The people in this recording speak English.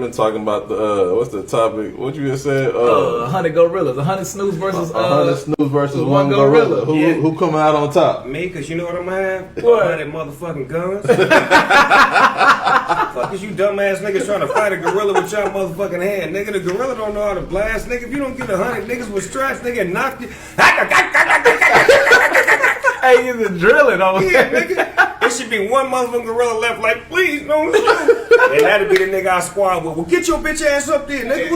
been talking about the what's the topic? What you just said? 100 gorillas, 100 snooze versus 100 snooze versus one gorilla. Who coming out on top? Me, cause you know what I'm gonna have? What? 100 motherfucking guns. Fuck is you dumbass niggas trying to fight a gorilla with your motherfucking hand, nigga? The gorilla don't know how to blast, nigga. If you don't get 100 niggas with straps, nigga, knock you. Hey, you just drilling on Yeah, nigga. There should be one motherfucking gorilla left, like, please don't shoot. And that'd be the nigga I squad with. Well, get your bitch ass up there, nigga.